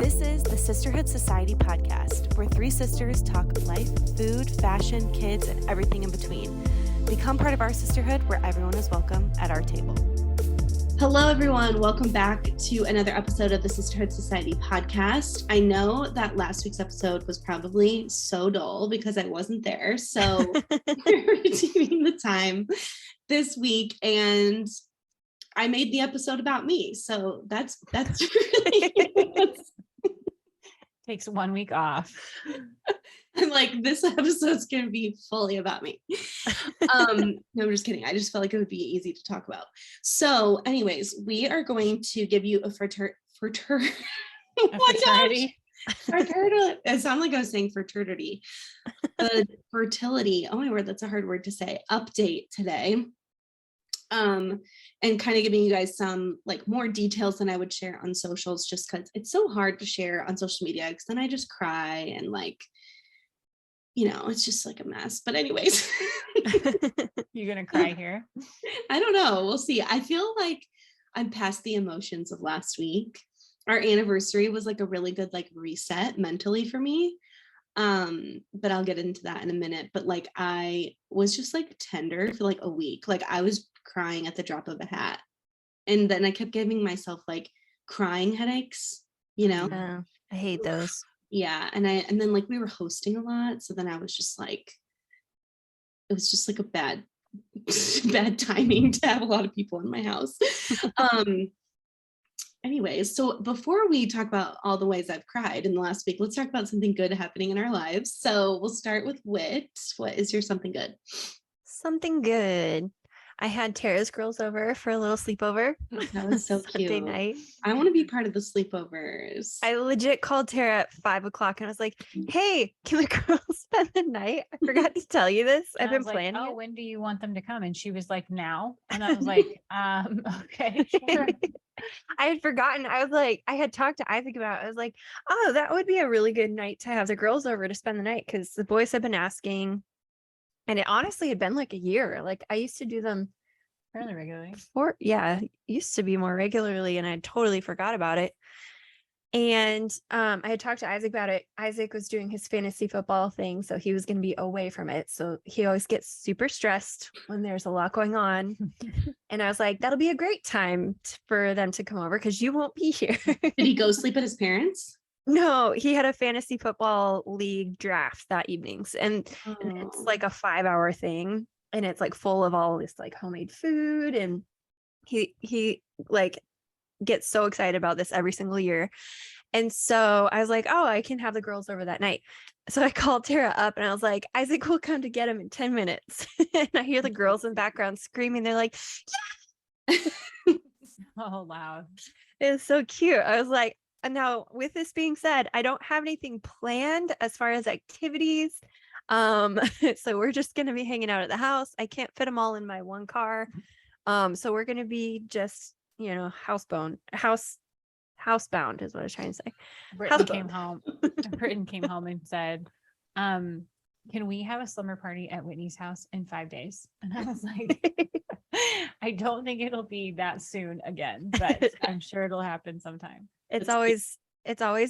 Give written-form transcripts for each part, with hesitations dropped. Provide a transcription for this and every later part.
This is the Sisterhood Society podcast, where three sisters talk life, food, fashion, kids, and everything in between. Become part of our sisterhood where everyone is welcome at our table. Hello, everyone. Welcome back to another episode of the Sisterhood Society podcast. I know that last week's episode was probably so dull because I wasn't there. So we're redeeming the time this week, and I made the episode about me. So that's really takes 1 week off. I'm like, this episode's gonna be fully about me. No, I'm just kidding. I just felt like it would be easy to talk about. So anyways, we are going to give you a fraternity. It sounded like I was saying fraternity. Fertility. Oh my word, that's a hard word to say. Update today. And kind of giving you guys some like more details than I would share on socials, just because it's so hard to share on social media, because then I just cry and like, you know, it's just like a mess. But anyways. You're gonna cry here? I don't know. We'll see. I feel like I'm past the emotions of last week. Our anniversary was like a really good like reset mentally for me. But I'll get into that in a minute. But like I was just like tender for like a week. Like I was crying at the drop of a hat. And then I kept giving myself like crying headaches, you know? I hate those. Yeah. And then like we were hosting a lot. So then I was just like, it was just like a bad timing to have a lot of people in my house. Anyways, so before we talk about all the ways I've cried in the last week, let's talk about something good happening in our lives. So we'll start with Wit. What is your something good? Something good. I had Tara's girls over for a little sleepover. That was so cute. Sunday night. I want to be part of the sleepovers. I legit called Tara at 5:00 and I was like, hey, can the girls spend the night? I forgot to tell you this. I've been planning. Oh, when do you want them to come? And she was like, now. And I was like, okay, sure. I had forgotten. I was like, I had talked to Isaac about it. I was like, oh, that would be a really good night to have the girls over to spend the night, because the boys have been asking. And it honestly had been like a year. Like I used to do them Fairly regularly. Used to be more regularly, and I totally forgot about it. And I had talked to Isaac about it. Isaac was doing his fantasy football thing, so he was going to be away from it. So he always gets super stressed when there's a lot going on. And I was like, that'll be a great time for them to come over because you won't be here. Did he go sleep at his parents'? No, he had a fantasy football league draft that evenings, and it's like a 5-hour thing, and it's like full of all this like homemade food, and he like gets so excited about this every single year. And so I was like, oh, I can have the girls over that night. So I called Tara up and I was like, Isaac will come to get him in 10 minutes. And I hear the girls in the background screaming. They're like, yeah. Oh, loud. It was so cute. I was like, now with this being said, I don't have anything planned as far as activities. So we're just going to be hanging out at the house. I can't fit them all in my one car. So we're going to be just, you know, housebound is what I was trying to say. Brittany came home and said, can we have a slumber party at Whitney's house in 5 days? And I was like, I don't think it'll be that soon again, but I'm sure it'll happen sometime. It's always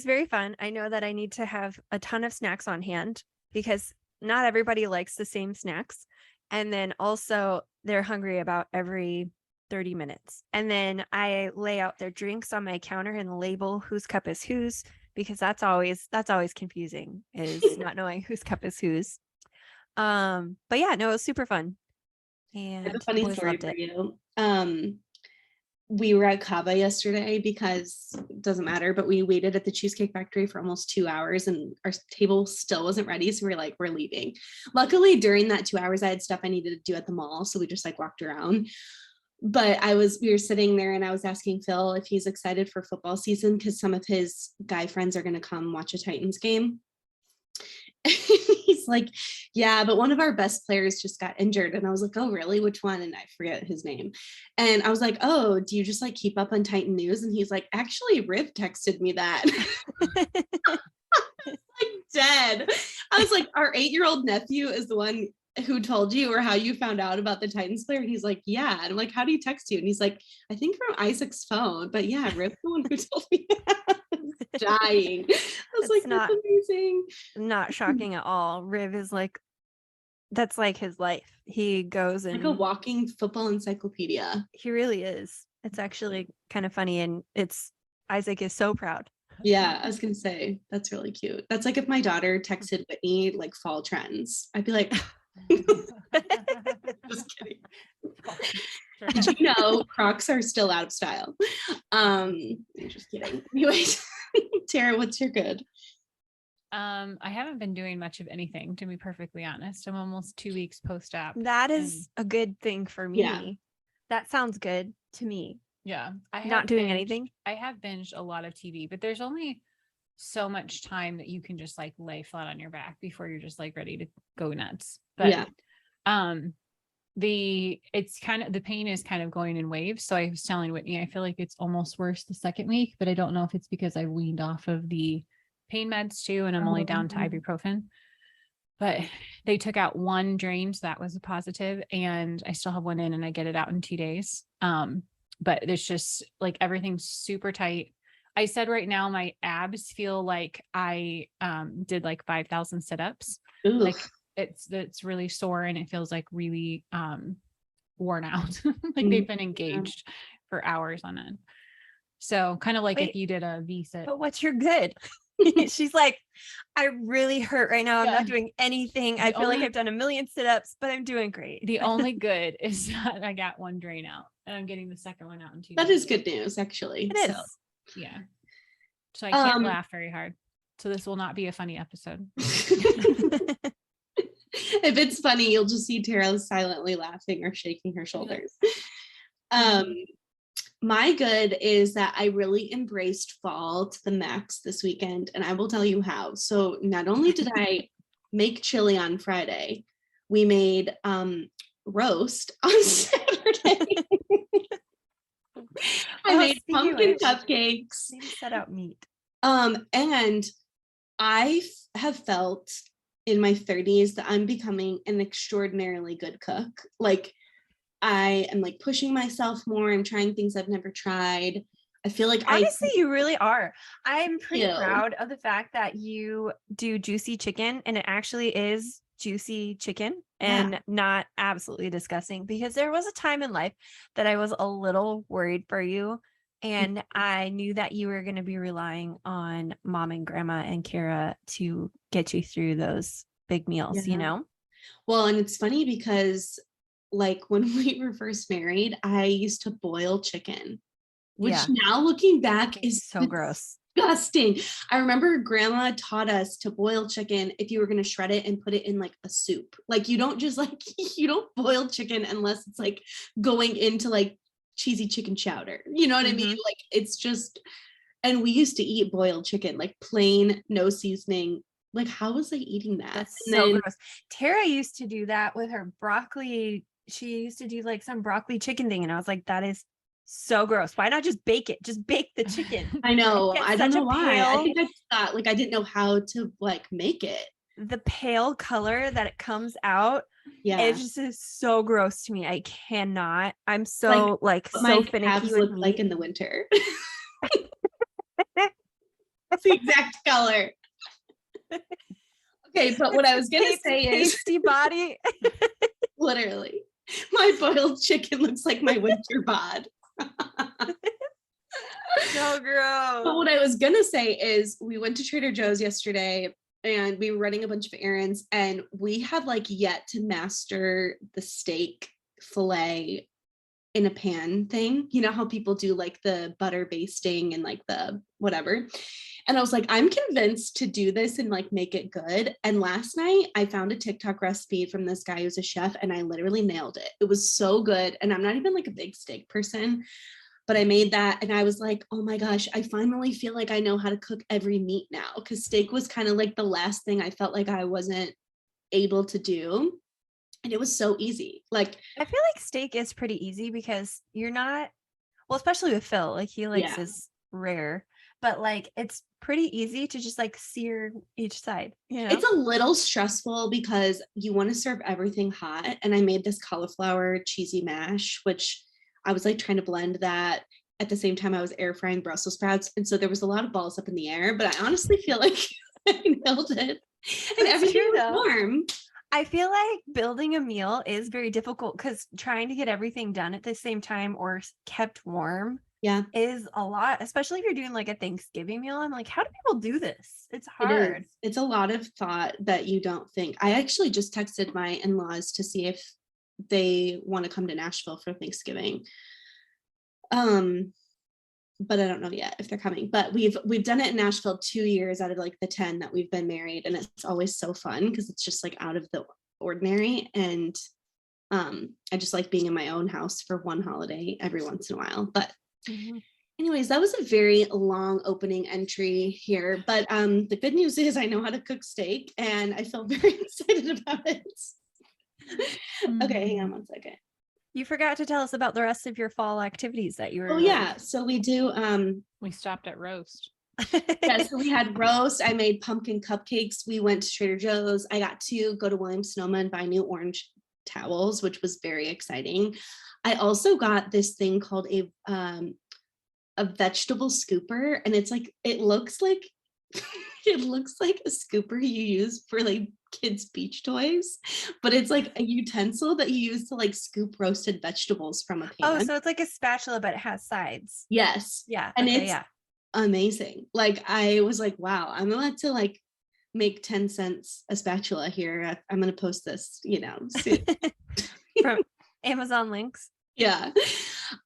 very fun. I know that I need to have a ton of snacks on hand because not everybody likes the same snacks. And then also they're hungry about every 30 minutes. And then I lay out their drinks on my counter and label whose cup is whose, because that's always confusing, is not knowing whose cup is whose. But yeah, no, it was super fun. And I have a funny story for you. We were at Cava yesterday because it doesn't matter, but we waited at the Cheesecake Factory for almost 2 hours and our table still wasn't ready. So we were like, we're leaving. Luckily, during that 2 hours, I had stuff I needed to do at the mall. So we just like walked around. But we were sitting there and I was asking Phil if he's excited for football season because some of his guy friends are going to come watch a Titans game. And he's like, yeah, but one of our best players just got injured. And I was like, oh, really? Which one? And I forget his name. And I was like, oh, do you just like keep up on Titan news? And he's like, actually, Riv texted me that. Like dead. I was like, our 8-year-old nephew is the one who told you or how you found out about the Titans player? And he's like, yeah. And I'm like, how do you text you? And he's like, I think from Isaac's phone. But yeah, Rip's the one who told me that. dying. I was like, that's amazing. Not shocking at all. Riv is like, that's like his life. He goes and like a walking football encyclopedia. He really is. It's actually kind of funny, and Isaac is so proud. Yeah, I was gonna say that's really cute. That's like if my daughter texted Whitney like fall trends, I'd be like, just kidding. Did you know Crocs are still out of style? I'm just kidding. Anyways, Tara, what's your good? I haven't been doing much of anything, to be perfectly honest. I'm almost 2 weeks post-op. That is a good thing for me. Yeah. That sounds good to me. Yeah. Not doing anything. I have binged a lot of TV, but there's only so much time that you can just like lay flat on your back before you're just like ready to go nuts. But it's kind of, the pain is kind of going in waves. So I was telling Whitney, I feel like it's almost worse the second week, but I don't know if it's because I weaned off of the pain meds too, and I'm only down to ibuprofen. But they took out one drain, so that was a positive, and I still have one in, and I get it out in 2 days. But it's just like everything's super tight. I said right now my abs feel like I did like 5,000 sit-ups. Like it's really sore, and it feels like really worn out. Like they've been engaged for hours on end. So kind of like if you did a V-sit. But what's your good? She's like, I really hurt right now. I'm not doing anything. I feel like I've done a million sit-ups, but I'm doing great. The only good is that I got one drain out, and I'm getting the second one out in 2 days. That is good news, actually. It is. Yeah. So I can't laugh very hard. So this will not be a funny episode. If it's funny, you'll just see Tara silently laughing or shaking her shoulders. My good is that I really embraced fall to the max this weekend, and I will tell you how. So not only did I make chili on Friday, we made roast on Saturday. I made pumpkin cupcakes. Maybe set out meat. And I have felt in my 30s that I'm becoming an extraordinarily good cook. Like, I am like pushing myself more. I'm trying things I've never tried. I feel like honestly, you really are. I'm pretty proud of the fact that you do juicy chicken, and it actually is juicy chicken and not absolutely disgusting, because there was a time in life that I was a little worried for you, and I knew that you were going to be relying on mom and grandma and Kara to get you through those big meals, you know? Well, and it's funny because like when we were first married, I used to boil chicken, which now looking back is so gross. Disgusting. I remember grandma taught us to boil chicken if you were going to shred it and put it in like a soup. Like you don't just like, you don't boil chicken unless it's like going into like cheesy chicken chowder. You know what I mean? Like it's just, and we used to eat boiled chicken, like plain, no seasoning. Like how was I eating that? That's so gross. Tara used to do that with her broccoli. She used to do like some broccoli chicken thing, and I was like, that is so gross. Why not just bake it? Just bake the chicken. I know. I don't know why. I think I thought like I didn't know how to like make it. The pale color that it comes out, it just is so gross to me. I cannot. I'm so like so finicky with meat. Like in the winter. That's the exact color. Okay, but what I was gonna say is pasty body. Literally, my boiled chicken looks like my winter bod. So gross. But what I was gonna say is we went to Trader Joe's yesterday and we were running a bunch of errands, and we had like yet to master the steak fillet in a pan thing. You know how people do like the butter basting and like the whatever. And I was like, I'm convinced to do this and like make it good. And last night I found a TikTok recipe from this guy who's a chef, and I literally nailed it. It was so good. And I'm not even like a big steak person, but I made that and I was like, oh my gosh, I finally feel like I know how to cook every meat now, because steak was kind of like the last thing I felt like I wasn't able to do. And it was so easy. Like I feel like steak is pretty easy because you're not, well, especially with Phil, like he likes his rare, but like it's pretty easy to just like sear each side. You know? It's a little stressful because you want to serve everything hot. And I made this cauliflower cheesy mash, which I was like trying to blend that. at the same time I was air frying Brussels sprouts. And so there was a lot of balls up in the air, but I honestly feel like I nailed it. And everything was warm. I feel like building a meal is very difficult because trying to get everything done at the same time or kept warm is a lot, especially if you're doing like a Thanksgiving meal. I'm like, how do people do this? It's hard. It's a lot of thought that you don't think. I actually just texted my in-laws to see if they want to come to Nashville for Thanksgiving. But I don't know yet if they're coming. But we've done it in Nashville 2 years out of like the 10 that we've been married, and it's always so fun because it's just like out of the ordinary. And I just like being in my own house for one holiday every once in a while. But anyways, that was a very long opening entry here. But the good news is I know how to cook steak, and I feel very excited about it. Okay, hang on one second. You forgot to tell us about the rest of your fall activities that you were. Oh yeah, so we do. We stopped at roast. Yeah, so we had roast. I made pumpkin cupcakes. We went to Trader Joe's. I got to go to Williams Sonoma and buy new orange towels, which was very exciting. I also got this thing called a vegetable scooper, and it's like it looks like a scooper you use for like kids' beach toys, but it's like a utensil that you use to like scoop roasted vegetables from a pan. Oh, so it's like a spatula, but it has sides. Yes. Yeah. And it's amazing. Like I was like, wow, I'm allowed to like make 10 cents a spatula here. I'm going to post this, soon. From Amazon links. Yeah.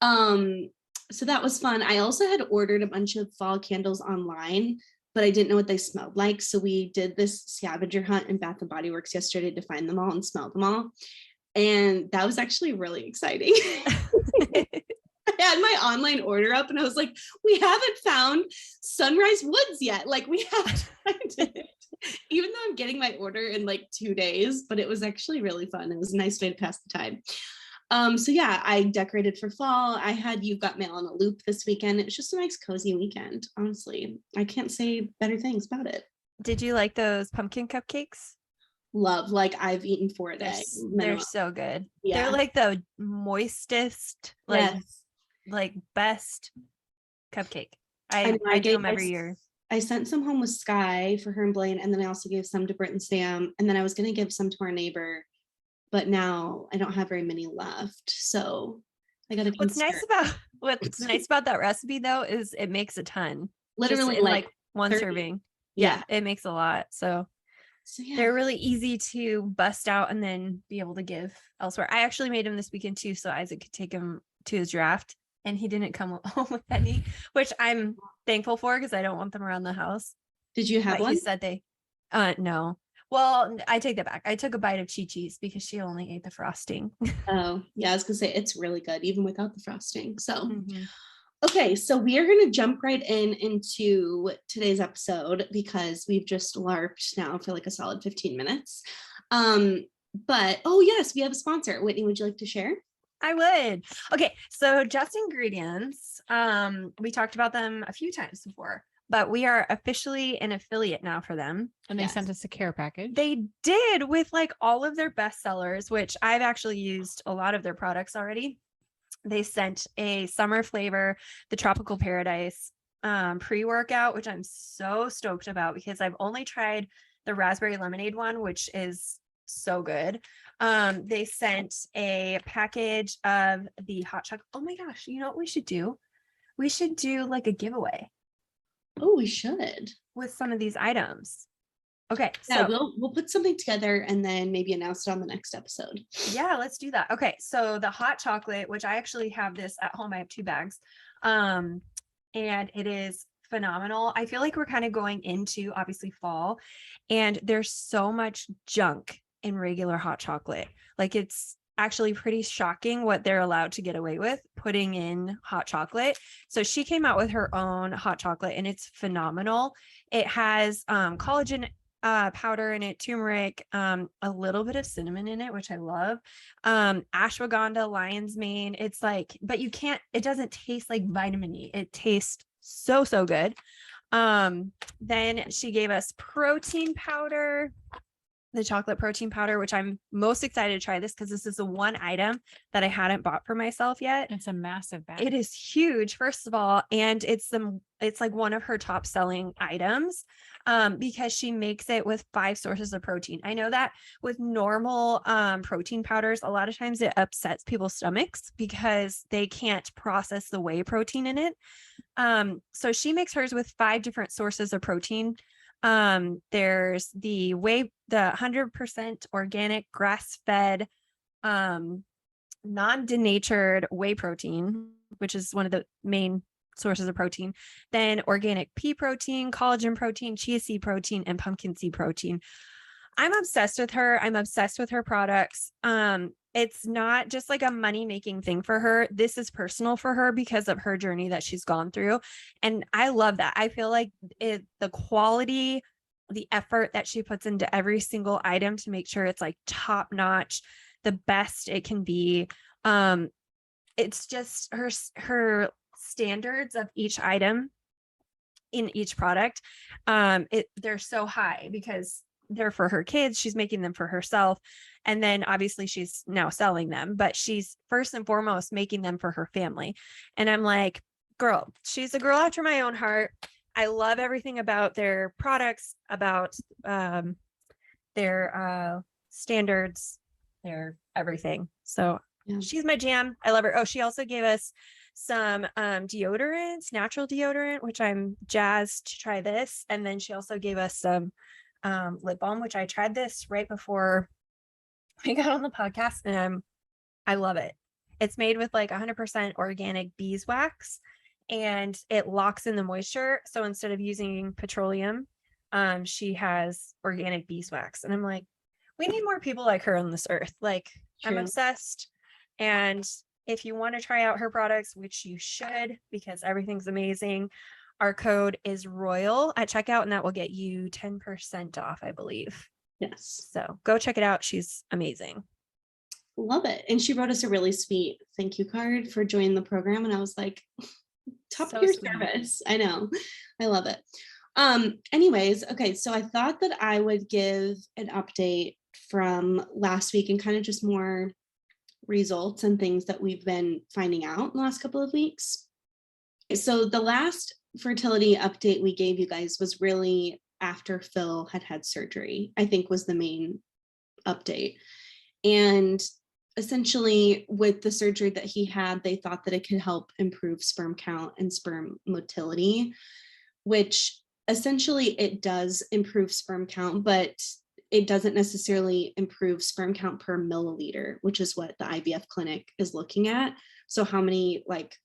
So that was fun. I also had ordered a bunch of fall candles online, but I didn't know what they smelled like. So we did this scavenger hunt in Bath and Body Works yesterday to find them all and smell them all. And that was actually really exciting. I had my online order up and I was like, we haven't found Sunrise Woods yet. Like we have to find it. Even though I'm getting my order in like 2 days, but it was actually really fun. It was a nice way to pass the time. So yeah, I decorated for fall. I had You've Got Mail on a loop this weekend. It was just a nice cozy weekend. Honestly, I can't say better things about it. Did you like those pumpkin cupcakes? Love, like I've eaten 4 a day. They're so good. Yeah. They're like the moistest, like best cupcake. I do them every year. I sent some home with Sky for her and Blaine, and then I also gave some to Britt and Sam, and then I was going to give some to our neighbor, but now I don't have very many left, so I got to. What's nice about that recipe though is it makes a ton. Literally, just like one 30. serving. Yeah, it makes a lot. So yeah. They're really easy to bust out and then be able to give elsewhere. I actually made them this weekend too, so Isaac could take them to his draft, and he didn't come home with any, which I'm thankful for because I don't want them around the house. Did you have one? He said no. Well, I take that back. I took a bite of Chi-Chi's because she only ate the frosting. Oh, yeah. I was going to say it's really good even without the frosting. So, okay. So we are going to jump right into today's episode because we've just LARPed now for like a solid 15 minutes. But, oh yes, we have a sponsor. Whitney, would you like to share? I would. Okay. So Just Ingredients, we talked about them a few times before, but we are officially an affiliate now for them. And they sent us a care package. They did, with like all of their best sellers, which I've actually used a lot of their products already. They sent a summer flavor, the Tropical Paradise pre-workout, which I'm so stoked about because I've only tried the raspberry lemonade one, which is so good. They sent a package of the hot chocolate. Oh my gosh, you know what we should do? We should do like a giveaway. Oh, we should. With some of these items. Okay. Yeah, so we'll put something together and then maybe announce it on the next episode. Yeah, let's do that. Okay. So the hot chocolate, which I actually have this at home, I have 2 bags. And it is phenomenal. I feel like we're kind of going into obviously fall, and there's so much junk in regular hot chocolate. Like it's actually pretty shocking what they're allowed to get away with putting in hot chocolate. So she came out with her own hot chocolate and it's phenomenal. It has collagen powder in it, turmeric, a little bit of cinnamon in it, which I love, ashwagandha, lion's mane. It's like, but it doesn't taste like vitamin E. It tastes so good. Then she gave us protein powder. the chocolate protein powder, which I'm most excited to try this because this is the one item that I hadn't bought for myself yet. It's a massive bag. It is huge, first of all, and it's like one of her top selling items, because she makes it with 5 sources of protein. I know that with normal protein powders, a lot of times it upsets people's stomachs because they can't process the whey protein in it. So she makes hers with 5 different sources of protein. There's the 100% organic grass-fed non-denatured whey protein, which is one of the main sources of protein, then organic pea protein, collagen protein, chia seed protein, and pumpkin seed protein. I'm obsessed with her. I'm obsessed with her products. It's not just like a money-making thing for her. This is personal for her because of her journey that she's gone through. And I love that. I feel like the quality, the effort that she puts into every single item to make sure it's like top notch, the best it can be. It's just her standards of each item in each product. They're so high because they're for her kids. She's making them for herself. And then obviously she's now selling them, but she's first and foremost making them for her family. And I'm like, girl, she's a girl after my own heart. I love everything about their products, about their standards, their everything. So she's my jam. I love her. Oh, she also gave us some deodorants, natural deodorant, which I'm jazzed to try this. And then she also gave us some lip balm, which I tried this right before we got on the podcast, and I love it. It's made with like 100% organic beeswax, and it locks in the moisture. So instead of using petroleum, she has organic beeswax, and I'm like, we need more people like her on this earth. Like, True. I'm obsessed. And if you want to try out her products, which you should, because everything's amazing, our code is ROYAL at checkout, and that will get you 10% off, I believe. Yes. So go check it out. She's amazing. Love it. And she wrote us a really sweet thank you card for joining the program. And I was like, top So of your sweet. service. I know. I love it. Anyways, okay. So I thought that I would give an update from last week and kind of just more results and things that we've been finding out in the last couple of weeks. So the last fertility update we gave you guys was really after Phil had surgery, I think was the main update. And essentially with the surgery that he had, they thought that it could help improve sperm count and sperm motility, which essentially it does improve sperm count, but it doesn't necessarily improve sperm count per milliliter, which is what the IVF clinic is looking at. So how many like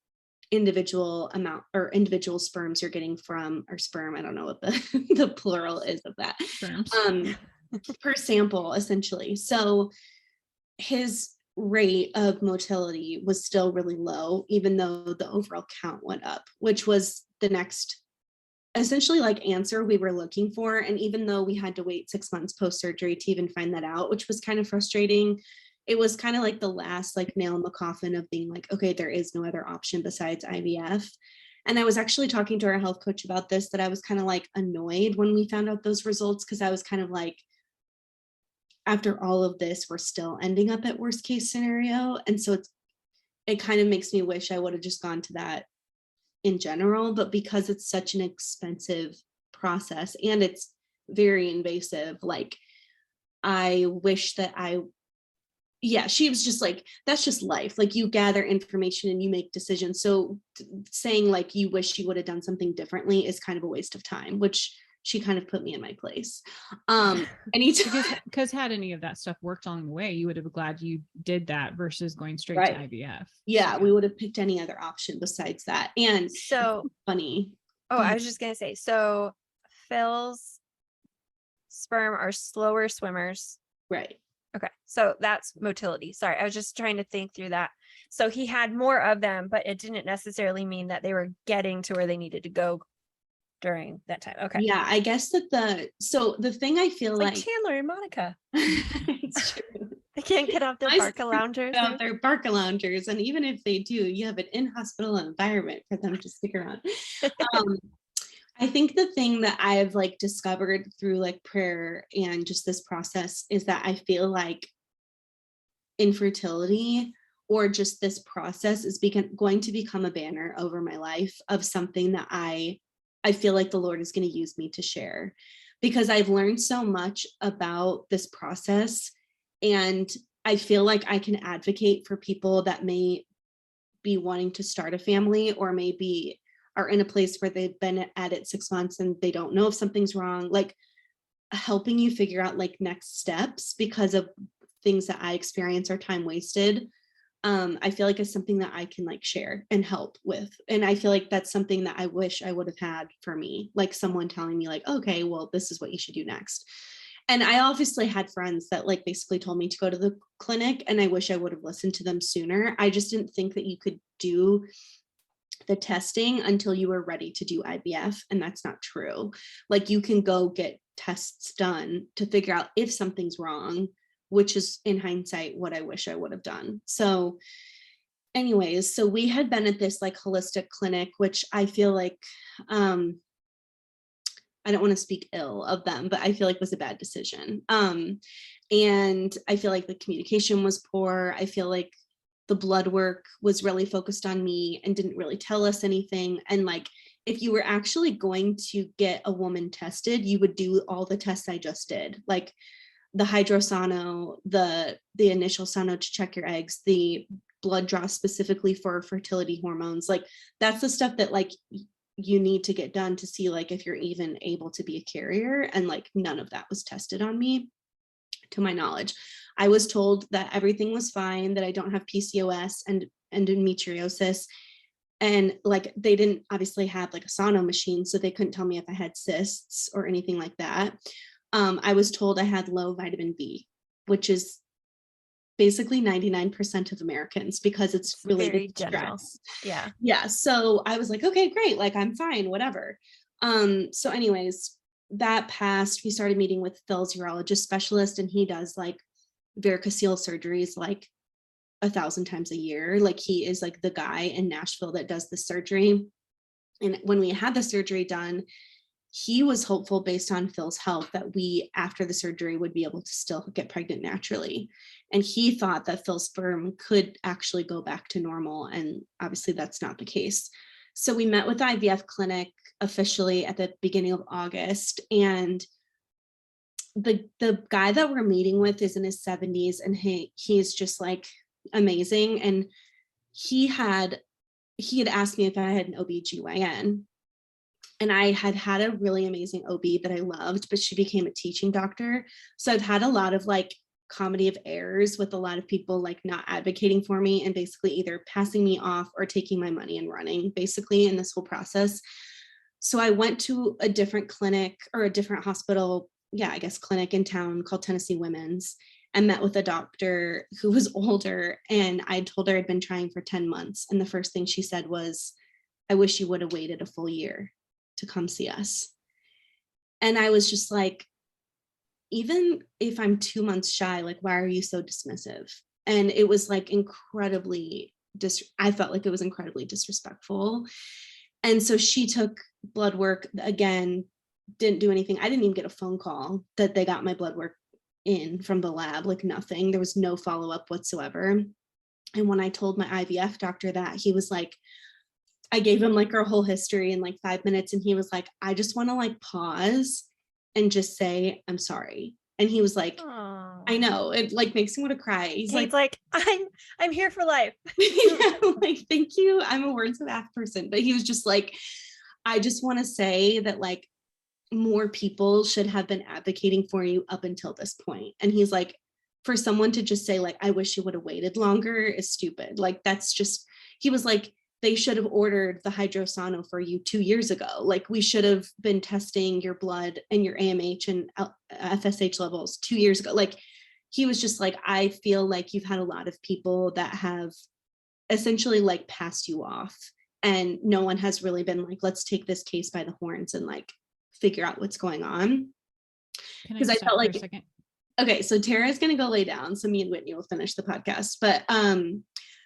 individual amount or individual sperms you're getting from, or sperm, I don't know what the plural is of that, per sample essentially. So his rate of motility was still really low, even though the overall count went up, which was the next essentially like answer we were looking for. And even though we had to wait 6 months post-surgery to even find that out, which was kind of frustrating, it was kind of like the last like nail in the coffin of being like, okay, there is no other option besides IVF. And I was actually talking to our health coach about this, that I was kind of like annoyed when we found out those results, because I was kind of like, after all of this, we're still ending up at worst case scenario. And so it kind of makes me wish I would have just gone to that in general, but because it's such an expensive process and it's very invasive, like I wish that she was just like, that's just life. Like you gather information and you make decisions. So saying like you wish you would have done something differently is kind of a waste of time, which she kind of put me in my place. Because had any of that stuff worked along the way, you would have been glad you did that versus going straight to IVF. Yeah, we would have picked any other option besides that. And so funny. I was just gonna say, so Phil's sperm are slower swimmers, right? Okay, so that's motility. Sorry, I was just trying to think through that. So he had more of them, but it didn't necessarily mean that they were getting to where they needed to go during that time. Okay. Yeah, I guess that the thing I feel like Chandler and Monica. It's true. They can't get off their Barca loungers. Out their Barca loungers, and even if they do, you have an in-hospital environment for them to stick around. I think the thing that I've like discovered through like prayer and just this process is that I feel like infertility or just this process is going to become a banner over my life of something that I feel like the Lord is going to use me to share, because I've learned so much about this process, and I feel like I can advocate for people that may be wanting to start a family, or maybe are in a place where they've been at it 6 months and they don't know if something's wrong, like helping you figure out like next steps because of things that I experience or time wasted. I feel like it's something that I can like share and help with. And I feel like that's something that I wish I would have had for me, like someone telling me like, okay, well, this is what you should do next. And I obviously had friends that like basically told me to go to the clinic, and I wish I would have listened to them sooner. I just didn't think that you could do the testing until you were ready to do IVF. And that's not true. Like you can go get tests done to figure out if something's wrong, which is in hindsight what I wish I would have done. So anyways, so we had been at this like holistic clinic, which I feel like, I don't want to speak ill of them, but I feel like was a bad decision. And I feel like the communication was poor. I feel like the blood work was really focused on me and didn't really tell us anything. And like, if you were actually going to get a woman tested, you would do all the tests I just did, like the hydrosono, the initial sono to check your eggs, the blood draw specifically for fertility hormones. Like that's the stuff that like you need to get done to see like if you're even able to be a carrier. And like none of that was tested on me, to my knowledge. I was told that everything was fine, that I don't have PCOS and endometriosis. And like they didn't obviously have like a sono machine, so they couldn't tell me if I had cysts or anything like that. I was told I had low vitamin B, which is basically 99% of Americans, because it's related to stress. Yeah. So I was like, okay, great. Like I'm fine, whatever. So anyways, that passed. We started meeting with Phil's urologist specialist, and he does like varicocele surgeries like 1,000 times a year. Like he is like the guy in Nashville that does the surgery. And when we had the surgery done, he was hopeful based on Phil's health that we, after the surgery, would be able to still get pregnant naturally. And he thought that Phil's sperm could actually go back to normal. And obviously that's not the case. So we met with the IVF clinic officially at the beginning of August. And the guy that we're meeting with is in his 70s, and he's just like amazing. And he had asked me if I had an OB/GYN. And I had had a really amazing OB that I loved, but she became a teaching doctor. So I've had a lot of like comedy of errors with a lot of people like not advocating for me and basically either passing me off or taking my money and running basically in this whole process. So I went to a different clinic or a different hospital, I guess clinic in town called Tennessee Women's, and met with a doctor who was older. And I told her I'd been trying for 10 months. And the first thing she said was, I wish you would have waited a full year to come see us. And I was just like, even if I'm 2 months shy, like, why are you so dismissive? And it was like I felt like it was incredibly disrespectful. And so she took blood work again, didn't do anything. I didn't even get a phone call that they got my blood work in from the lab, like nothing. There was no follow-up whatsoever. And when I told my IVF doctor that, he was like, I gave him like our whole history in like 5 minutes. And he was like, I just want to like pause and just say, I'm sorry. And he was like, Aww. I know, it like makes me want to cry. He's like, I'm here for life. Yeah, like, thank you. I'm a words of that person. But he was just like, I just want to say that like more people should have been advocating for you up until this point. And he's like, for someone to just say like, I wish you would have waited longer is stupid. Like, that's just, he was like, they should have ordered the hydrosono for you 2 years ago. Like we should have been testing your blood and your AMH and FSH levels 2 years ago. Like he was just like, I feel like you've had a lot of people that have essentially like passed you off, and no one has really been like, let's take this case by the horns and like figure out what's going on. Because I felt like, for a second? Okay, so Tara is going to go lay down, so me and Whitney will finish the podcast. But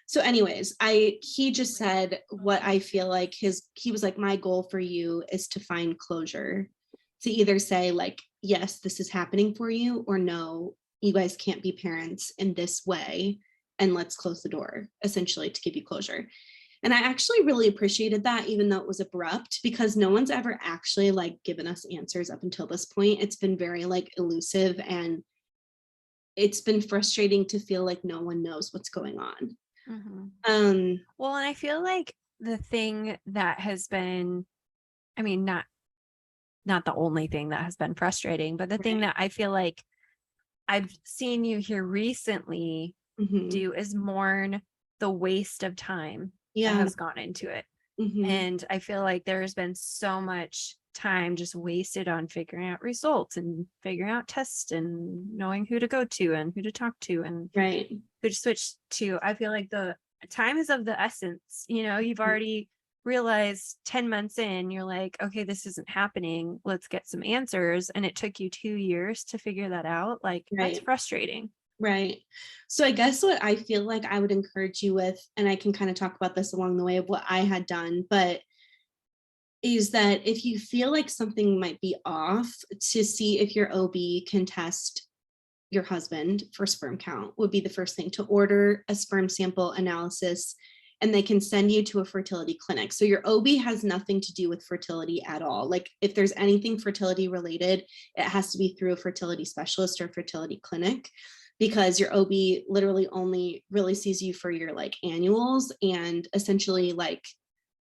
So anyways, he just said what I feel like he was like, my goal for you is to find closure, to either say like, yes, this is happening for you, or no, you guys can't be parents in this way, and let's close the door, essentially, to give you closure. And I actually really appreciated that, even though it was abrupt, because no one's ever actually like given us answers up until this point. It's been very like elusive, and it's been frustrating to feel like no one knows what's going on. Well, and I feel like the thing that has been, I mean, not the only thing that has been frustrating, but the thing that I feel like I've seen you here recently do is mourn the waste of time that has gone into it. And I feel like there's been so much time just wasted on figuring out results and figuring out tests and knowing who to go to and who to talk to and who to switch to. I feel like the time is of the essence. You know, you've already realized 10 months in, you're like, okay, this isn't happening. Let's get some answers. And it took you 2 years to figure that out. Like, that's frustrating. Right. So I guess what I feel like I would encourage you with, and I can kind of talk about this along the way of what I had done, but is that if you feel like something might be off, to see if your OB can test your husband for sperm count would be the first thing, to order a sperm sample analysis, and they can send you to a fertility clinic. So your OB has nothing to do with fertility at all. Like if there's anything fertility related, it has to be through a fertility specialist or fertility clinic, because your OB literally only really sees you for your like annuals and essentially like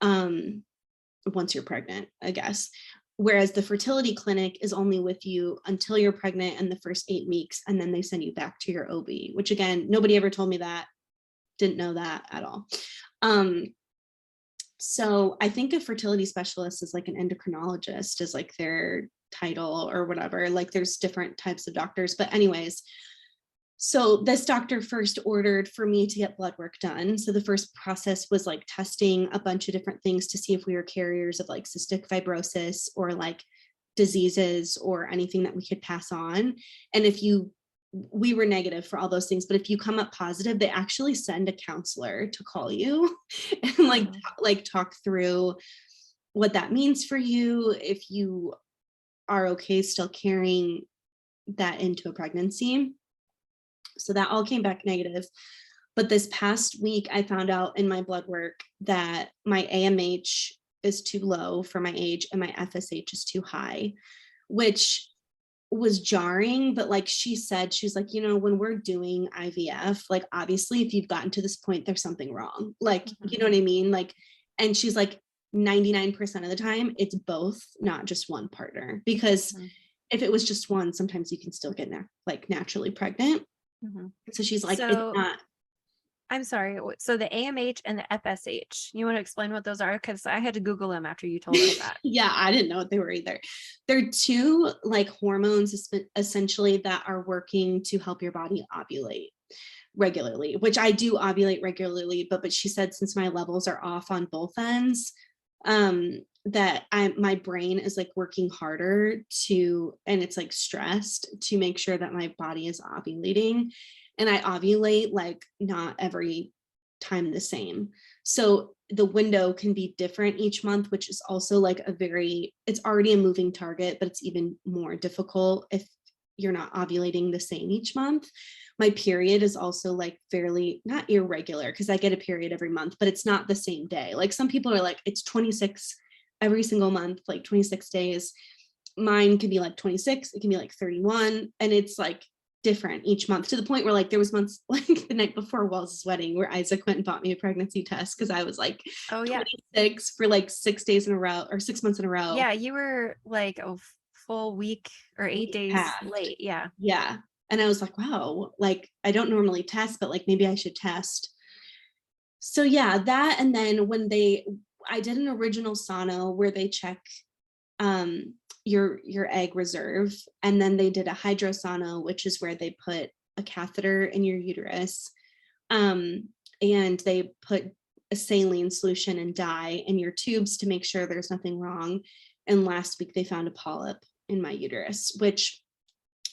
once you're pregnant, I guess. Whereas the fertility clinic is only with you until you're pregnant and the first 8 weeks, and then they send you back to your OB, which again, nobody ever told me that, didn't know that at all. So I think a fertility specialist is like an endocrinologist is like their title or whatever, like there's different types of doctors, but anyways, so this doctor first ordered for me to get blood work done. So the first process was like testing a bunch of different things to see if we were carriers of like cystic fibrosis or like diseases or anything that we could pass on. And if we were negative for all those things, but if you come up positive, they actually send a counselor to call you and like talk through what that means for you, if you are okay still carrying that into a pregnancy. So that all came back negative. But this past week, I found out in my blood work that my AMH is too low for my age and my FSH is too high, which was jarring. But like she said, she's like, you know, when we're doing IVF, like obviously if you've gotten to this point, there's something wrong. Like, you know what I mean? Like, and she's like, 99% of the time, it's both, not just one partner. Because if it was just one, sometimes you can still get like naturally pregnant. So she's like, it's not. I'm sorry. So the AMH and the FSH, you want to explain what those are? Because I had to Google them after you told us that. Yeah, I didn't know what they were either. They're two like hormones essentially that are working to help your body ovulate regularly, which I do ovulate regularly, but she said since my levels are off on both ends, that my brain is like working harder and it's like stressed to make sure that my body is ovulating. And I ovulate like not every time the same. So the window can be different each month, which is also like it's already a moving target, but it's even more difficult if you're not ovulating the same each month. My period is also like fairly not irregular because I get a period every month, but it's not the same day. Like some people are like, it's 26 every single month, like 26 days. Mine can be like 26, it can be like 31. And it's like different each month, to the point where like there was months like the night before Wells's wedding where Isaac went and bought me a pregnancy test because I was like 26 for like 6 days in a row or 6 months in a row. Yeah, you were like a full week or 8 days late. Yeah. And I was like, wow, like I don't normally test, but like maybe I should test. So yeah, that. And then I did an original sono where they check your egg reserve, and then they did a hydrosono, which is where they put a catheter in your uterus, and they put a saline solution and dye in your tubes to make sure there's nothing wrong. And last week they found a polyp in my uterus, which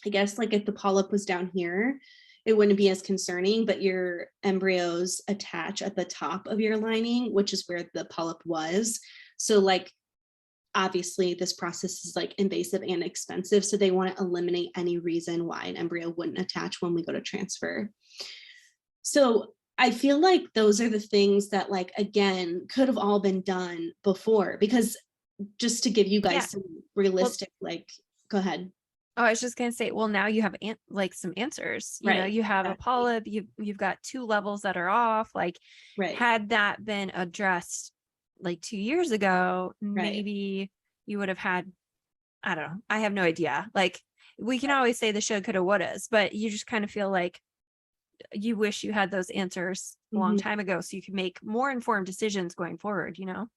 I guess like if the polyp was down here, it wouldn't be as concerning, but your embryos attach at the top of your lining, which is where the polyp was. So like, obviously this process is like invasive and expensive. So they want to eliminate any reason why an embryo wouldn't attach when we go to transfer. So I feel like those are the things that, like, again, could have all been done before, because just to give you guys some realistic, like, go ahead. Oh, I was just gonna say, well, now you have like some answers. You know, you have a polyp. You've got 2 levels that are off. Like, had that been addressed like 2 years ago, maybe you would have had. I don't know. I have no idea. Like, we can always say the should, coulda, wouldas, but you just kind of feel like you wish you had those answers a long time ago, so you could make more informed decisions going forward. You know.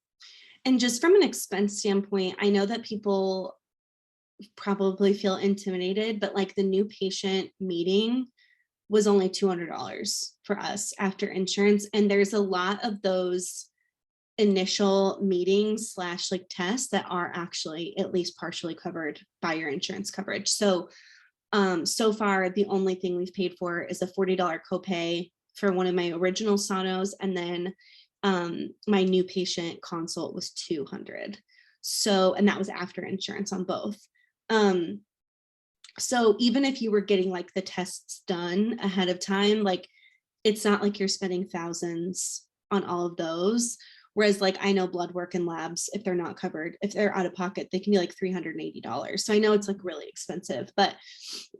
And just from an expense standpoint, I know that people probably feel intimidated, but like the new patient meeting was only $200 for us after insurance. And there's a lot of those initial meetings / like tests that are actually at least partially covered by your insurance coverage. So so far, the only thing we've paid for is a $40 copay for one of my original sonos. And then my new patient consult was $200. So, and that was after insurance on both. So even if you were getting like the tests done ahead of time, like, it's not like you're spending thousands on all of those. Whereas like, I know blood work and labs, if they're not covered, if they're out of pocket, they can be like $380. So I know it's like really expensive, but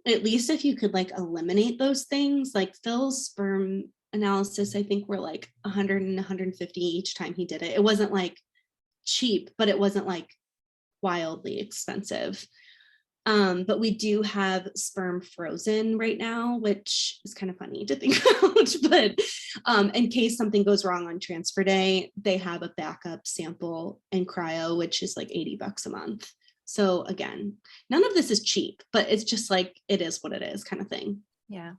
at least if you could like eliminate those things, like Phil's sperm analysis, I think were like 100 and 150 each time he did it. It wasn't like cheap, but it wasn't like wildly expensive. But we do have sperm frozen right now, which is kind of funny to think about. But in case something goes wrong on transfer day, they have a backup sample in cryo, which is like $80 a month. So again, none of this is cheap, but it's just like, it is what it is kind of thing. Yeah.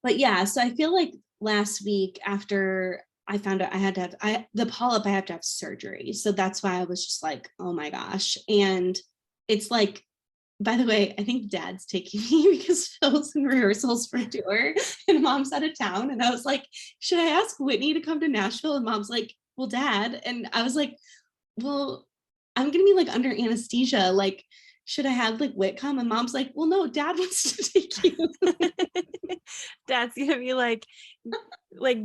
But yeah, so I feel like last week after I found out I had to have the polyp, I have to have surgery. So that's why I was just like, oh my gosh. And it's like, by the way, I think Dad's taking me because Phil's in rehearsals for tour and Mom's out of town. And I was like, should I ask Whitney to come to Nashville? And Mom's like, well, Dad. And I was like, well, I'm going to be like under anesthesia. Like, should I have like Whit come? And Mom's like, well, no, Dad wants to take you. Dad's going to be like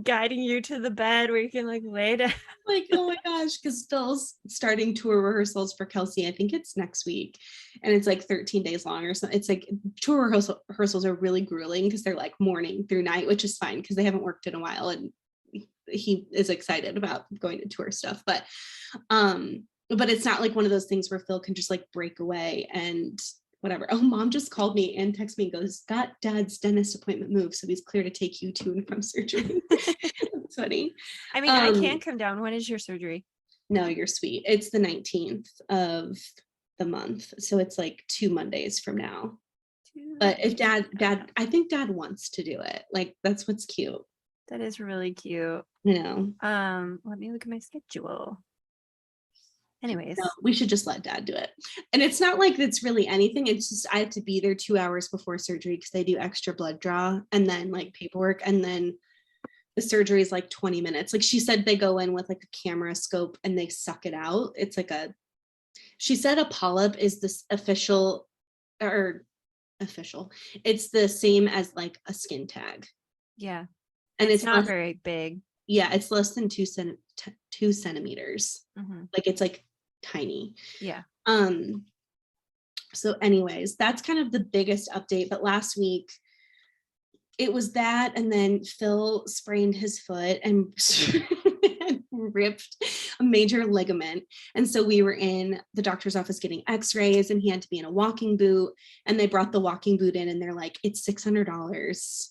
guiding you to the bed where you can like lay down. Like, oh my gosh, because Phil's starting tour rehearsals for Kelsey. I think it's next week. And it's like 13 days long or something. It's like tour rehearsals are really grueling because they're like morning through night, which is fine because they haven't worked in a while. And he is excited about going to tour stuff. But it's not like one of those things where Phil can just like break away and whatever. Oh, Mom just called me and texted me and goes, got Dad's dentist appointment moved, so he's clear to take you to and from surgery. That's funny. I mean, I can come down. When is your surgery? No, you're sweet. It's the 19th of the month. So it's like 2 Mondays from now. But if Dad, I think Dad wants to do it. Like, that's what's cute. That is really cute. You know. Let me look at my schedule. Anyways, no, we should just let Dad do it. And it's not like it's really anything. It's just I have to be there 2 hours before surgery because they do extra blood draw and then like paperwork, and then the surgery is like 20 minutes. Like she said, they go in with like a camera scope and they suck it out. It's like she said a polyp is this official. It's the same as like a skin tag. Yeah. And it's not very big. Yeah. It's less than 2 centimeters. Mm-hmm. Like it's like tiny. Yeah. So anyways, that's kind of the biggest update. But last week it was that, and then Phil sprained his foot and ripped a major ligament. And so we were in the doctor's office getting x-rays, and he had to be in a walking boot, and they brought the walking boot in and they're like, it's $600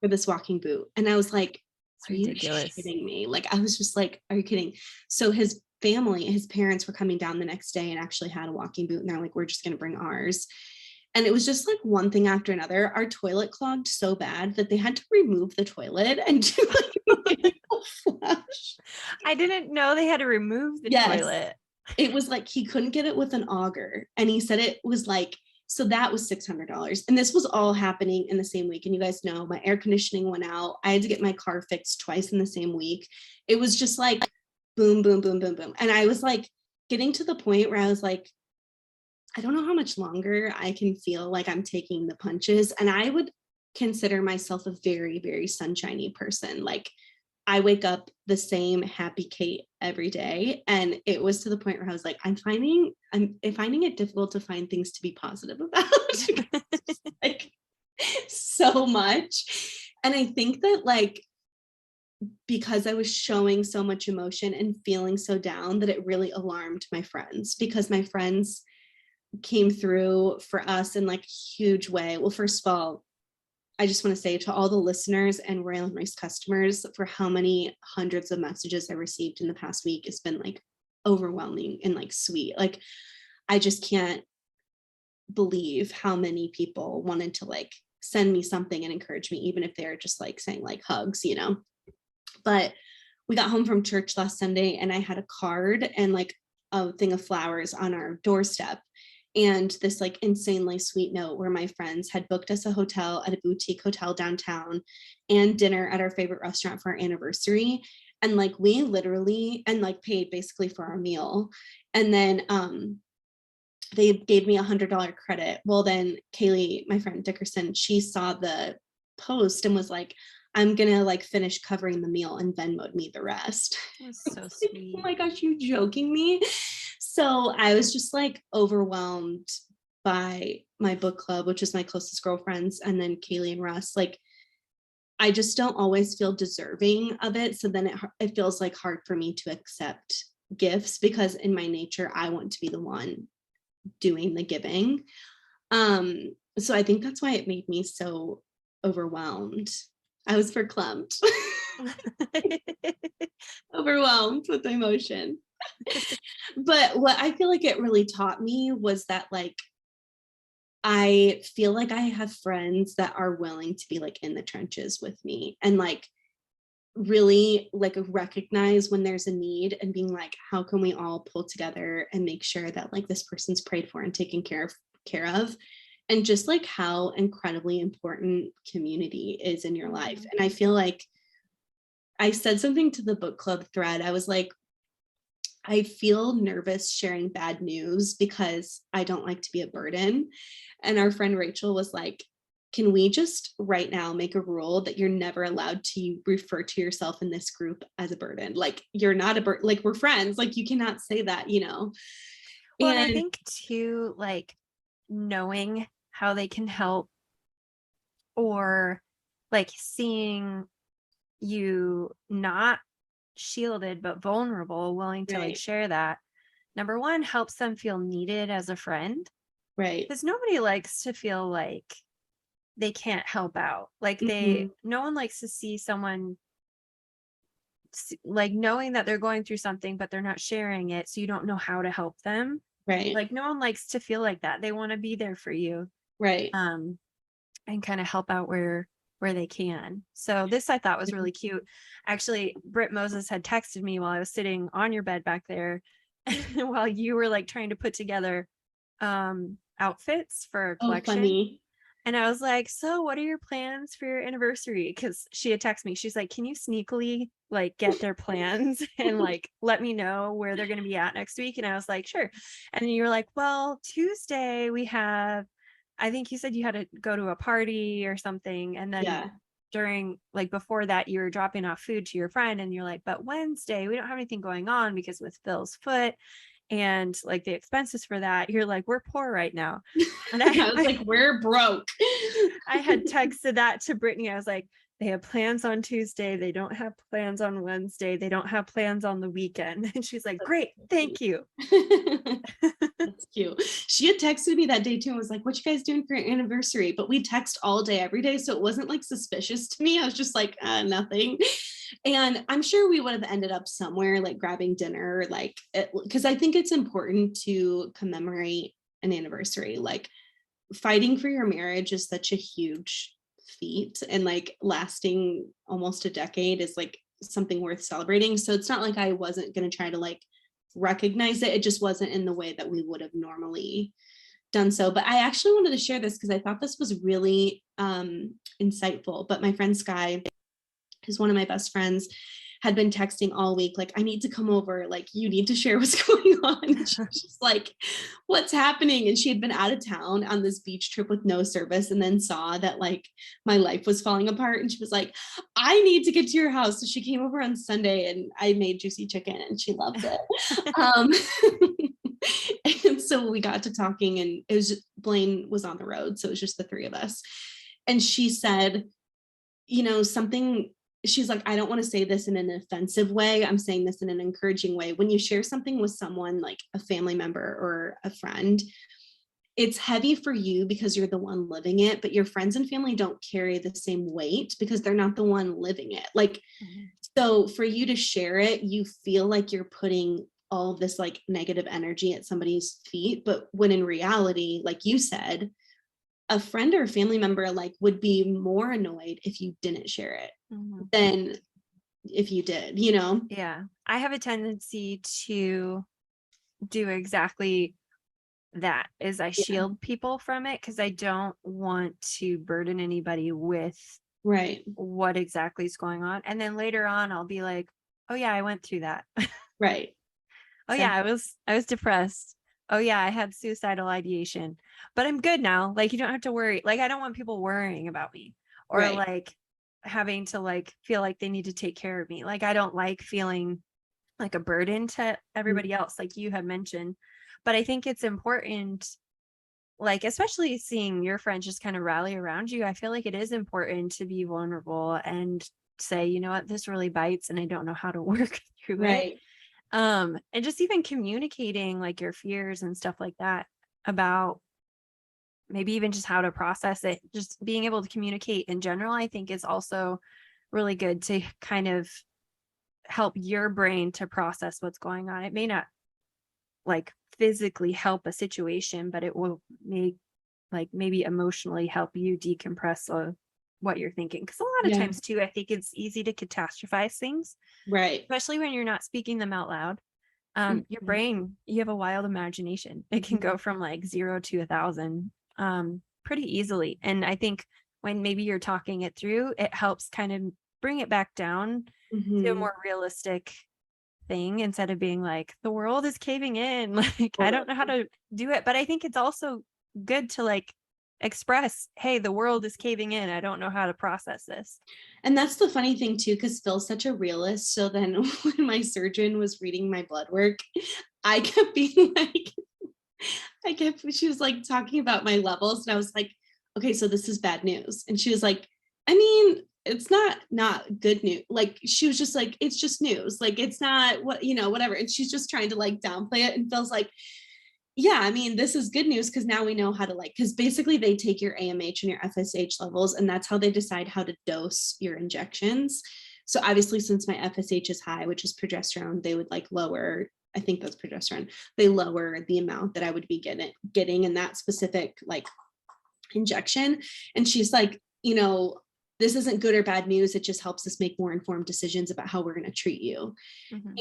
for this walking boot. And I was like, are you kidding me? Like, I was just like, are you kidding? So his parents were coming down the next day and actually had a walking boot, and they're like, we're just going to bring ours. And it was just like one thing after another. Our toilet clogged so bad that they had to remove the toilet and do like flush. I didn't know they had to remove the toilet. It was like he couldn't get it with an auger, and he said it was like So that was $600. And this was all happening in the same week. And you guys know my air conditioning went out. I had to get my car fixed twice in the same week. It was just like boom, boom, boom, boom, boom. And I was like getting to the point where I was like, I don't know how much longer I can feel like I'm taking the punches. And I would consider myself a very, very sunshiny person. Like I wake up the same happy Kait every day. And it was to the point where I was like, I'm finding it difficult to find things to be positive about. Like so much. And I think that like, because I was showing so much emotion and feeling so down, that it really alarmed my friends, because my friends came through for us in like a huge way. Well, first of all, I just want to say to all the listeners and Royal and Rice customers, for how many hundreds of messages I received in the past week, it's been like overwhelming and like sweet. Like I just can't believe how many people wanted to like send me something and encourage me, even if they're just like saying like hugs, you know. But we got home from church last Sunday and I had a card and like a thing of flowers on our doorstep, and this like insanely sweet note where my friends had booked us a hotel at a boutique hotel downtown and dinner at our favorite restaurant for our anniversary. And like we literally and like paid basically for our meal. And then they gave me $100 credit. Well, then Kaylee, my friend Dickerson, she saw the post and was like, I'm gonna like finish covering the meal, and Venmo'd me the rest. That's so Like, sweet. oh my gosh, you joking me? So I was just like overwhelmed by my book club, which is my closest girlfriends, and then Kaylee and Russ. Like I just don't always feel deserving of it. So then it feels like hard for me to accept gifts, because in my nature, I want to be the one doing the giving. So I think that's why it made me so overwhelmed. I was verklempt. Overwhelmed with emotion. But what I feel like it really taught me was that like I feel like I have friends that are willing to be like in the trenches with me and like really like recognize when there's a need and being like, how can we all pull together and make sure that like this person's prayed for and taken care of, and just like how incredibly important community is in your life. And I feel like I said something to the book club thread. I was like, I feel nervous sharing bad news because I don't like to be a burden. And our friend Rachel was like, can we just right now make a rule that you're never allowed to refer to yourself in this group as a burden? Like you're not a burden, like we're friends, like you cannot say that, you know? Well, and I think too, like knowing how they can help, or like seeing you not shielded but vulnerable, willing to like share that, number one, helps them feel needed as a friend, right? Because nobody likes to feel like they can't help out. Like no one likes to see someone like knowing that they're going through something, but they're not sharing it. So you don't know how to help them. Right. Like no one likes to feel like that. They want to be there for you. Right. And kind of help out where they can. So this I thought was really cute. Actually, Britt Moses had texted me while I was sitting on your bed back there while you were like trying to put together outfits for a collection. Funny. And I was like, so what are your plans for your anniversary? Because she had texted me. She's like, can you sneakily like get their plans and like let me know where they're going to be at next week? And I was like, sure. And then you were like, well, Tuesday we have, I think you said you had to go to a party or something. And then during like before that, you were dropping off food to your friend and you're like, but Wednesday we don't have anything going on because with Phil's foot and like the expenses for that, you're like, we're poor right now. And I was like, we're broke. I had texted that to Brittany. I was like, they have plans on Tuesday. They don't have plans on Wednesday. They don't have plans on the weekend. And she's like, great, thank you. That's cute. She had texted me that day too and was like, what you guys doing for your anniversary? But we text all day, every day. So it wasn't like suspicious to me. I was just like, nothing. And I'm sure we would have ended up somewhere like grabbing dinner, like, because I think it's important to commemorate an anniversary. Like fighting for your marriage is such a huge feat, and like lasting almost a decade is like something worth celebrating. So it's not like I wasn't going to try to like recognize it. It just wasn't in the way that we would have normally done so. But I actually wanted to share this because I thought this was really insightful. But my friend Sky, who's one of my best friends, had been texting all week, like, I need to come over, like, you need to share what's going on. And she was just like, what's happening? And she had been out of town on this beach trip with no service, and then saw that like my life was falling apart. And she was like, I need to get to your house. So she came over on Sunday, and I made juicy chicken, and she loved it. And so we got to talking, and it was just, Blaine was on the road, so it was just the three of us. And she said, something, she's like, I don't want to say this in an offensive way. I'm saying this in an encouraging way. When you share something with someone like a family member or a friend, it's heavy for you because you're the one living it, but your friends and family don't carry the same weight because they're not the one living it. Like, so for you to share it, you feel like you're putting all of this like negative energy at somebody's feet. But when in reality, like you said, a friend or a family member like would be more annoyed if you didn't share it than if you did, Yeah. I have a tendency to do exactly that, is I shield people from it because I don't want to burden anybody with what exactly is going on. And then later on I'll be like, oh yeah, I went through that. Right. Oh yeah, I was depressed. Oh yeah, I had suicidal ideation, but I'm good now. Like, you don't have to worry. Like, I don't want people worrying about me or like having to like feel like they need to take care of me. Like, I don't like feeling like a burden to everybody else, like you had mentioned. But I think it's important, like, especially seeing your friends just kind of rally around you. I feel like it is important to be vulnerable and say, you know what, this really bites and I don't know how to work through it. And just even communicating like your fears and stuff like that, about maybe even just how to process it, just being able to communicate in general, I think is also really good to kind of help your brain to process what's going on. It may not like physically help a situation, but it will make like maybe emotionally help you decompress what you're thinking. Because a lot of times too, I think it's easy to catastrophize things, especially when you're not speaking them out loud. Your brain, you have a wild imagination. It can go from like 0 to 1,000 pretty easily. And I think when maybe you're talking it through, it helps kind of bring it back down to a more realistic thing, instead of being like, the world is caving in. Like, I don't know how to do it. But I think it's also good to like express, hey, the world is caving in. I don't know how to process this. And that's the funny thing too, because Phil's such a realist. So then when my surgeon was reading my blood work, I kept being like, she was like talking about my levels, and I was like, okay, so this is bad news. And she was like, I mean, it's not good news. Like, she was just like, it's just news. Like, it's not what, whatever. And she's just trying to like downplay it, and Phil's like, yeah, I mean, this is good news because now we know how to because basically they take your AMH and your FSH levels, and that's how they decide how to dose your injections. So obviously, since my FSH is high, which is progesterone, they would like lower, I think that's progesterone, they lower the amount that I would be getting in that specific like injection. And she's like, this isn't good or bad news. It just helps us make more informed decisions about how we're going to treat you.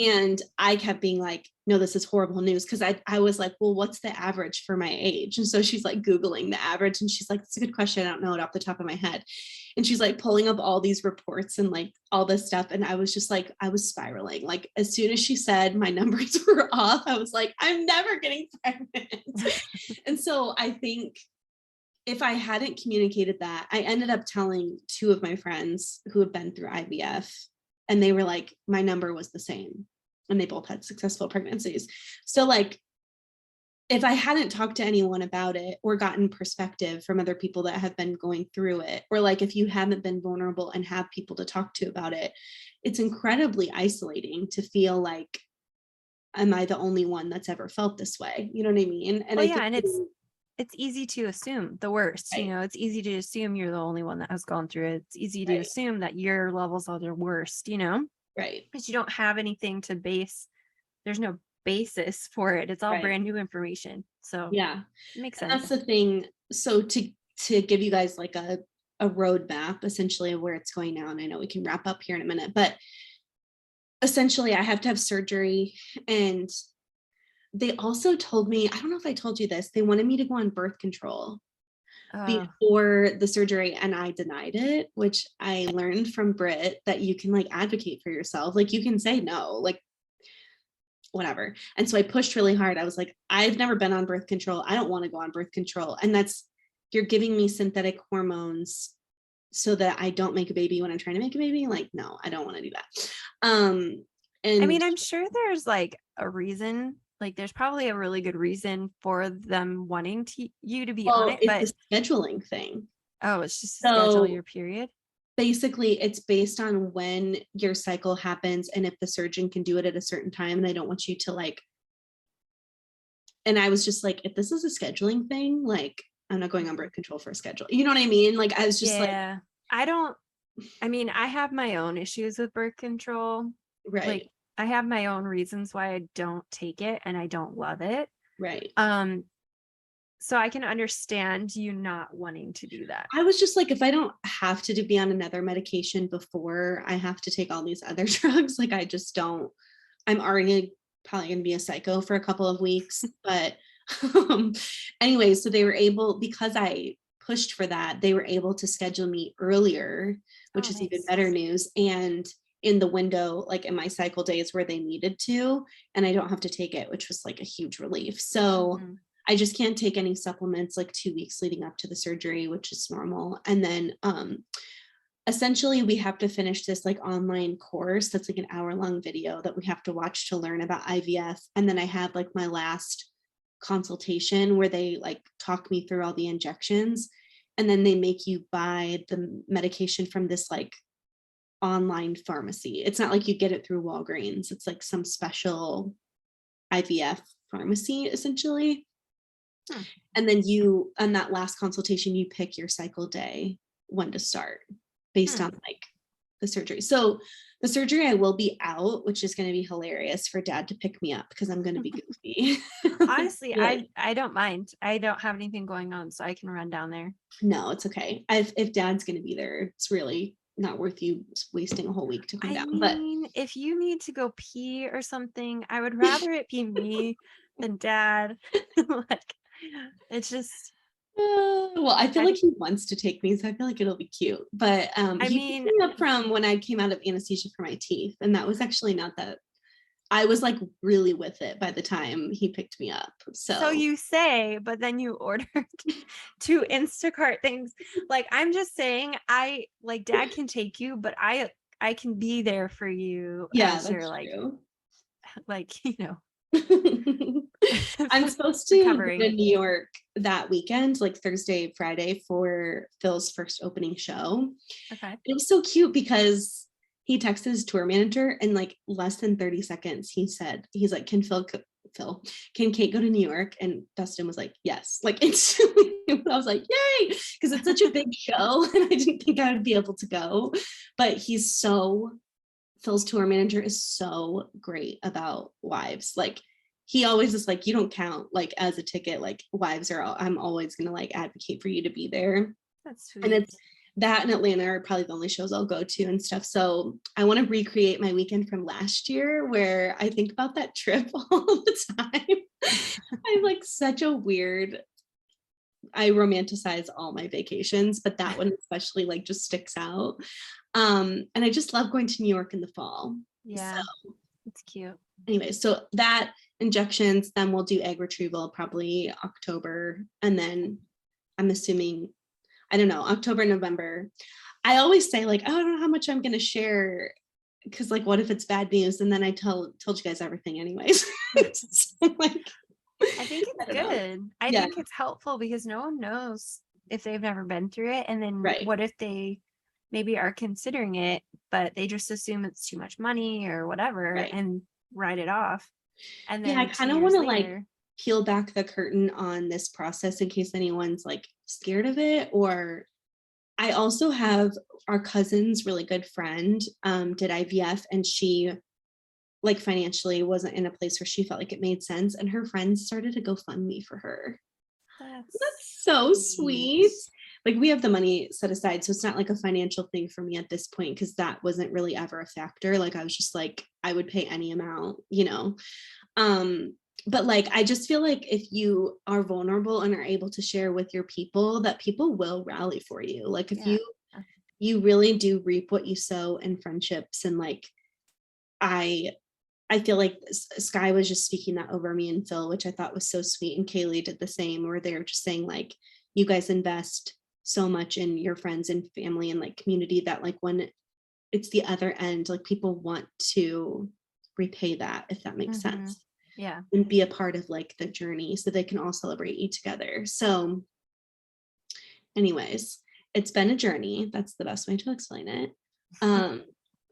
And I kept being like, no, this is horrible news. Cause I was like, well, what's the average for my age? And so she's like Googling the average, and she's like, that's a good question. I don't know it off the top of my head. And she's like pulling up all these reports and like all this stuff. And I was just like, I was spiraling. Like, as soon as she said my numbers were off, I was like, I'm never getting pregnant. And so I think if I hadn't communicated that, I ended up telling 2 of my friends who have been through IVF, and they were like, my number was the same, and they both had successful pregnancies. So like, if I hadn't talked to anyone about it or gotten perspective from other people that have been going through it, or like if you haven't been vulnerable and have people to talk to about it, it's incredibly isolating to feel like, am I the only one that's ever felt this way? You know what I mean? And and it's easy to assume the worst. It's easy to assume you're the only one that has gone through it. It's easy to assume that your levels are the worst, because you don't have anything to base. There's no basis for it. It's all brand new information. So yeah, it makes sense. sense. That's the thing. So to give you guys like a roadmap essentially of where it's going now, and I know we can wrap up here in a minute, but essentially I have to have surgery, and they also told me, I don't know if I told you this, they wanted me to go on birth control Uh, before the surgery, and I denied it, which I learned from Britt that you can like advocate for yourself. Like you can say no, like whatever. And so I pushed really hard. I was like, I've never been on birth control. I don't want to go on birth control. And that's, you're giving me synthetic hormones so that I don't make a baby when I'm trying to make a baby. Like, no, I don't want to do that. And I mean, I'm sure there's like a reason, like there's probably a really good reason for them wanting you to be on it, but it's a scheduling thing. oh, it's just to schedule So your period. basically it's based on when your cycle happens and if the surgeon can do it at a certain time, and I don't want you to like, and I was just like, if this is a scheduling thing, like I'm not going on birth control for a schedule, you know what I mean? Like I was just like, I mean, I have my own issues with birth control. right, Like I have my own reasons why I don't take it and I don't love it. right. So I can understand you not wanting to do that. I was just like, if I don't have to be on another medication before I have to take all these other drugs, like I just don't, I'm already probably going to be a psycho for a couple of weeks. But anyway, so they were able, because I pushed for that, they were able to schedule me earlier, which is even better news. And in the window, like in my cycle days where they needed to, and I don't have to take it, which was like a huge relief. So I just can't take any supplements like 2 weeks leading up to the surgery, which is normal. And then essentially we have to finish this like online course that's like an hour-long video that we have to watch to learn about IVF. And then I have like my last consultation where they like talk me through all the injections, and then they make you buy the medication from this like online pharmacy. It's not like you get it through Walgreens. It's like some special IVF pharmacy essentially. And then you, on that last consultation, you pick your cycle day when to start based on like the surgery. So the surgery, I will be out, which is going to be hilarious for Dad to pick me up because I'm going to be goofy. Honestly, Like, I don't mind. I don't have anything going on, so I can run down there. no, it's okay. If Dad's going to be there, it's really not worth you wasting a whole week to come down. But if you need to go pee or something, I would rather it be me than Dad. Like, it's just. well, I feel like he wants to take me, so I feel like it'll be cute. But he picked me up from when I came out of anesthesia for my teeth, and that was actually not that. I was like really with it by the time he picked me up. So you say, but then you ordered 2 Instacart things. Like, I'm just saying, I like Dad can take you, but I can be there for you. Yeah, as you're like, true. like, you know. I'm supposed to go to New York that weekend, like Thursday, Friday, for Phil's first opening show. Okay. It was so cute because he texted his tour manager and like less than 30 seconds, he's like, can Kait go to New York? And Dustin was like, yes. Like instantly, I was like, yay, because it's such a big show and I didn't think I would be able to go. But Phil's tour manager is so great about wives. Like he always is like, you don't count like as a ticket, like wives I'm always gonna like advocate for you to be there. That's sweet. And it's that and Atlanta are probably the only shows I'll go to and stuff. So I want to recreate my weekend from last year where I think about that trip all the time. I'm like such a weird, I romanticize all my vacations, but that one especially like just sticks out. And I just love going to New York in the fall. Yeah, so, it's cute. Anyway, so that injections, then we'll do egg retrieval probably October. And then I'm assuming, I don't know, October, November. I always say like, oh, I don't know how much I'm going to share because like, what if it's bad news? And then I told you guys everything anyways. So, like, I think it's good. I think it's helpful because no one knows if they've never been through it. And then what if they maybe are considering it, but they just assume it's too much money or whatever and write it off. And then I kind of want to like peel back the curtain on this process in case anyone's like scared of it. Or I also have our cousin's really good friend did IVF, and she like financially wasn't in a place where she felt like it made sense, and her friends started to GoFundMe for her. That's so sweet. Like we have the money set aside, so it's not like a financial thing for me at this point because that wasn't really ever a factor. Like I was just like, I would pay any amount, you know. but like, I just feel like if you are vulnerable and are able to share with your people, that people will rally for you. Like if you really do reap what you sow in friendships. And like, I feel like Sky was just speaking that over me and Phil, which I thought was so sweet. And Kaylee did the same, where they're just saying like, you guys invest so much in your friends and family and like community that like when it's the other end, like people want to repay that, if that makes sense. Yeah. And be a part of like the journey so they can all celebrate you together. So anyways, it's been a journey. That's the best way to explain it.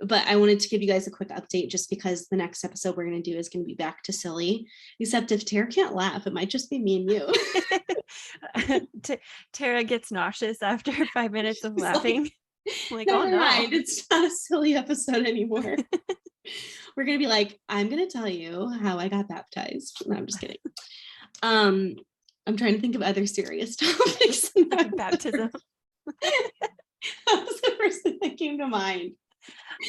But I wanted to give you guys a quick update just because the next episode we're going to do is going to be back to silly, except if Tara can't laugh, it might just be me and you. Tara gets nauseous after 5 minutes of laughing. Like, Never oh no, mind, it's not a silly episode anymore. We're going to be like, I'm going to tell you how I got baptized. No, I'm just kidding. I'm trying to think of other serious topics. Baptism. That was the first thing that came to mind.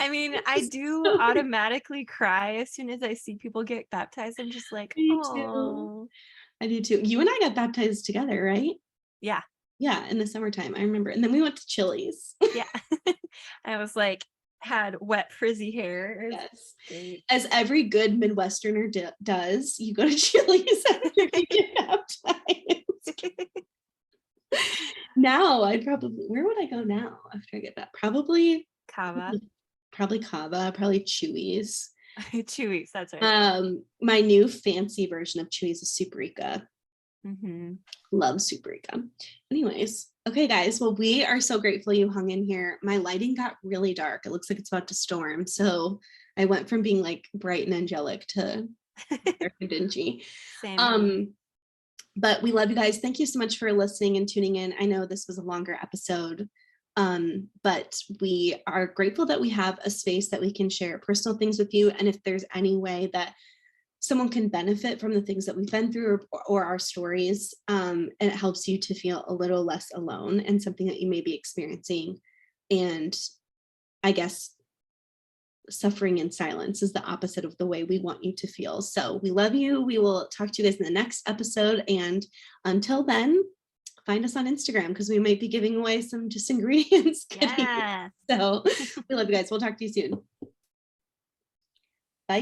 I mean, I do automatically cry as soon as I see people get baptized. I'm just like, oh. I do too. You and I got baptized together, right? Yeah. Yeah, in the summertime, I remember. And then we went to Chili's. Yeah. I was like, had wet frizzy hair. Yes. Great. As every good Midwesterner does, you go to Chili's after you get baptized. Now I'd probably, where would I go now after I get that? Probably Kava. Probably Chewy's. Chewy's, that's right. My new fancy version of Chewy's is Superica. Mm-hmm. Love Superica. Anyways, okay guys, well we are so grateful you hung in here. My lighting got really dark. It looks like it's about to storm, so I went from being like bright and angelic to dark and dingy. Same. But we love you guys. Thank you so much for listening and tuning in. I know this was a longer episode, but we are grateful that we have a space that we can share personal things with you. And if there's any way that someone can benefit from the things that we've been through or our stories, and it helps you to feel a little less alone in something that you may be experiencing. And I guess suffering in silence is the opposite of the way we want you to feel. So we love you. We will talk to you guys in the next episode. And until then, find us on Instagram because we might be giving away some just ingredients. Yeah. So we love you guys. We'll talk to you soon. Bye.